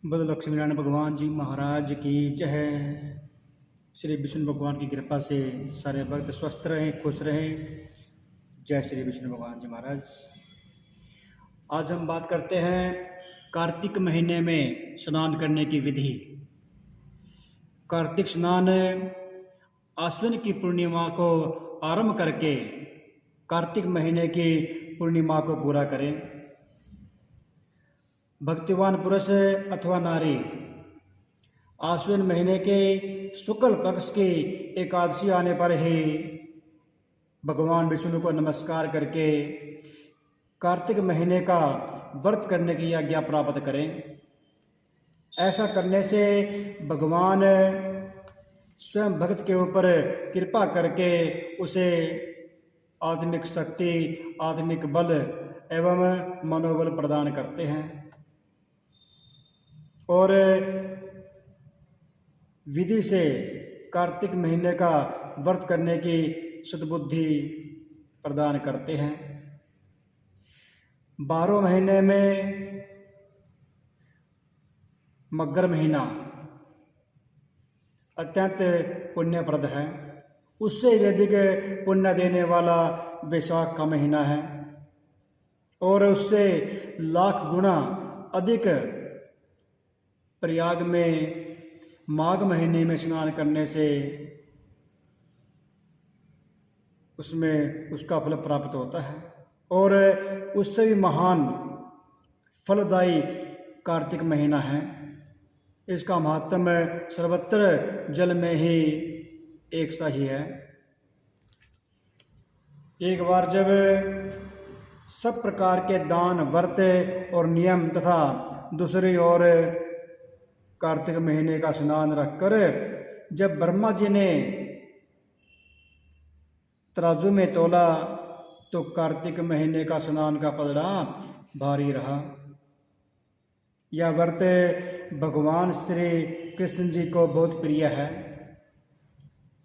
बोलो लक्ष्मी नारायण भगवान जी महाराज की जय। श्री विष्णु भगवान की कृपा से सारे भक्त स्वस्थ रहें, खुश रहें। जय श्री विष्णु भगवान जी महाराज। आज हम बात करते हैं कार्तिक महीने में स्नान करने की विधि। कार्तिक स्नान आश्विन की पूर्णिमा को आरंभ करके कार्तिक महीने की पूर्णिमा को पूरा करें। भक्तिवान पुरुष अथवा नारी आश्विन महीने के शुक्ल पक्ष की एकादशी आने पर ही भगवान विष्णु को नमस्कार करके कार्तिक महीने का व्रत करने की आज्ञा प्राप्त करें। ऐसा करने से भगवान स्वयं भक्त के ऊपर कृपा करके उसे आत्मिक शक्ति, आत्मिक बल एवं मनोबल प्रदान करते हैं और विधि से कार्तिक महीने का व्रत करने की सद्बुद्धि प्रदान करते हैं। 12 महीने में मगर महीना अत्यंत पुण्यप्रद है। उससे वैदिक पुण्य देने वाला वैशाख का महीना है और उससे लाख गुना अधिक प्रयाग में माघ महीने में स्नान करने से उसमें उसका फल प्राप्त होता है और उससे भी महान फलदायी कार्तिक महीना है। इसका महात्म्य सर्वत्र जल में ही एक सा ही है। एक बार जब सब प्रकार के दान, व्रत और नियम तथा दूसरी ओर कार्तिक महीने का स्नान रखकर जब ब्रह्मा जी ने तराजू में तोला तो कार्तिक महीने का स्नान का पलड़ा भारी रहा। यह व्रत भगवान श्री कृष्ण जी को बहुत प्रिय है।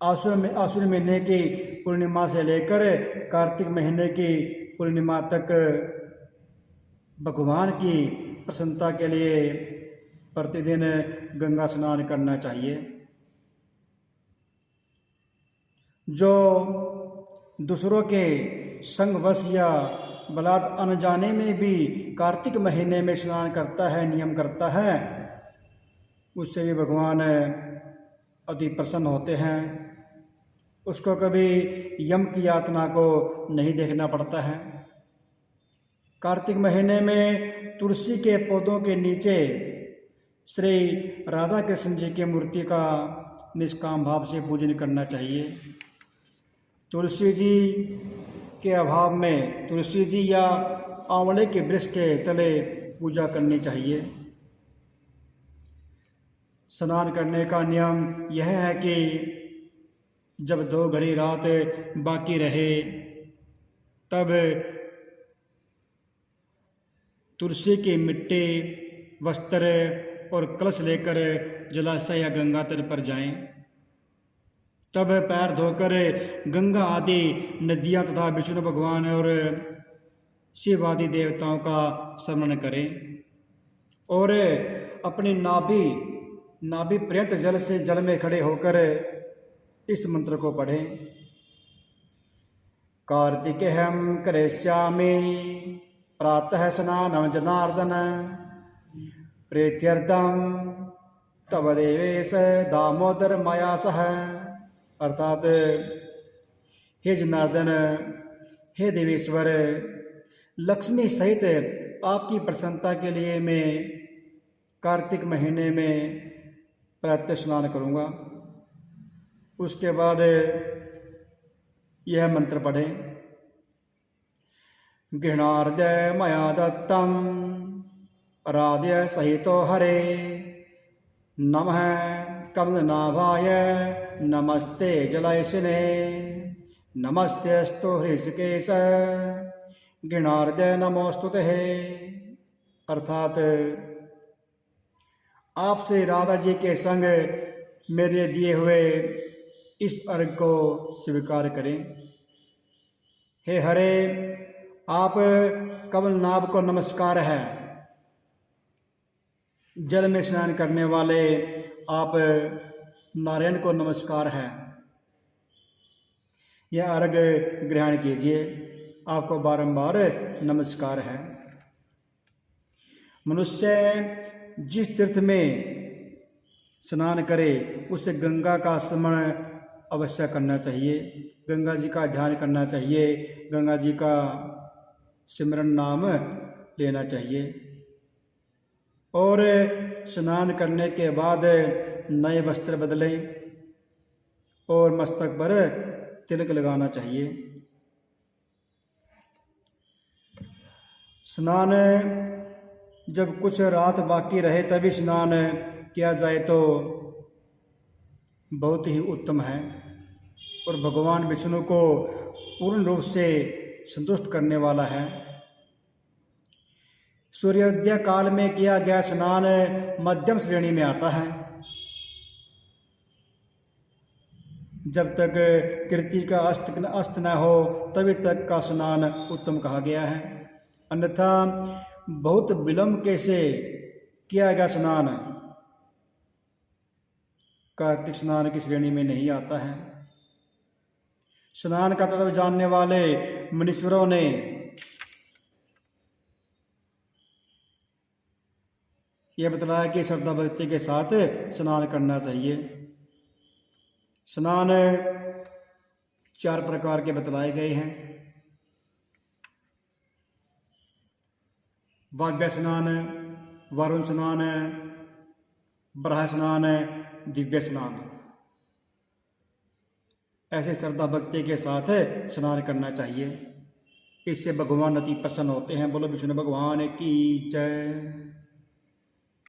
आश्विन महीने की पूर्णिमा से लेकर कार्तिक महीने की पूर्णिमा तक भगवान की प्रसन्नता के लिए प्रतिदिन गंगा स्नान करना चाहिए। जो दूसरों के संगवश या बलात् अनजाने में भी कार्तिक महीने में स्नान करता है, नियम करता है, उससे भी भगवान अति प्रसन्न होते हैं। उसको कभी यम की यातना को नहीं देखना पड़ता है। कार्तिक महीने में तुलसी के पौधों के नीचे श्री राधा कृष्ण जी की मूर्ति का निष्काम भाव से पूजन करना चाहिए। तुलसी जी के अभाव में तुलसी जी या आंवले के वृक्ष के तले पूजा करनी चाहिए। स्नान करने का नियम यह है कि जब 2 घड़ी रात बाकी रहे तब तुलसी की मिट्टी, वस्त्र और कलश लेकर जलाशय या गंगा तट पर जाएं। तब पैर धोकर गंगा आदि नदियां तथा विष्णु भगवान और शिव आदि देवताओं का स्मरण करें और अपनी नाभि पर्यंत जल में खड़े होकर इस मंत्र को पढ़ें। कार्तिकेयं करिष्यामि प्रातः स्नानं जनार्दन प्रीत्यर्थं तव देवेश दामोदर मया सह। अर्थात हे जनार्दन, हे देवेश्वर, लक्ष्मी सहित आपकी प्रसन्नता के लिए मैं कार्तिक महीने में प्रातः स्नान करूँगा। उसके बाद यह मंत्र पढ़ें। गृह्णार्द्य मया दत्तं राध्य सहितो हरे नमः कमलनाभाय नमस्ते जलैशिने नमस्तेऽस्तु हृषिकेश गृह्णार्द्य नमोस्तुते। अर्थात आप श्री राधा जी के संग मेरे दिए हुए इस अर्घ को स्वीकार करें। हे हरे, आप कमलनाभ को नमस्कार है। जल में स्नान करने वाले आप नारायण को नमस्कार है, यह अर्घ्य ग्रहण कीजिए, आपको बारंबार नमस्कार है। मनुष्य जिस तीर्थ में स्नान करे उसे गंगा का स्मरण अवश्य करना चाहिए, गंगा जी का ध्यान करना चाहिए, गंगा जी का सिमरन नाम लेना चाहिए। और स्नान करने के बाद नए वस्त्र बदलें और मस्तक पर तिलक लगाना चाहिए। स्नान जब कुछ रात बाकी रहे तभी स्नान किया जाए तो बहुत ही उत्तम है और भगवान विष्णु को पूर्ण रूप से संतुष्ट करने वाला है। सूर्योदय काल में किया गया स्नान मध्यम श्रेणी में आता है। जब तक कीर्ति का अस्त न हो तभी तक का स्नान उत्तम कहा गया है, अन्यथा बहुत विलंब कैसे किया गया स्नान कार्तिक स्नान की श्रेणी में नहीं आता है। स्नान का तत्व जानने वाले मुनीश्वरों ने यह बतलाया कि श्रद्धा भक्ति के साथ स्नान करना चाहिए। स्नान 4 प्रकार के बतलाए गए हैं। वाव्य स्नान, वरुण स्नान, ब्रह्म स्नान, दिव्य स्नान। ऐसे श्रद्धा भक्ति के साथ स्नान करना चाहिए, इससे भगवान अति प्रसन्न होते हैं। बोलो विष्णु भगवान की जय।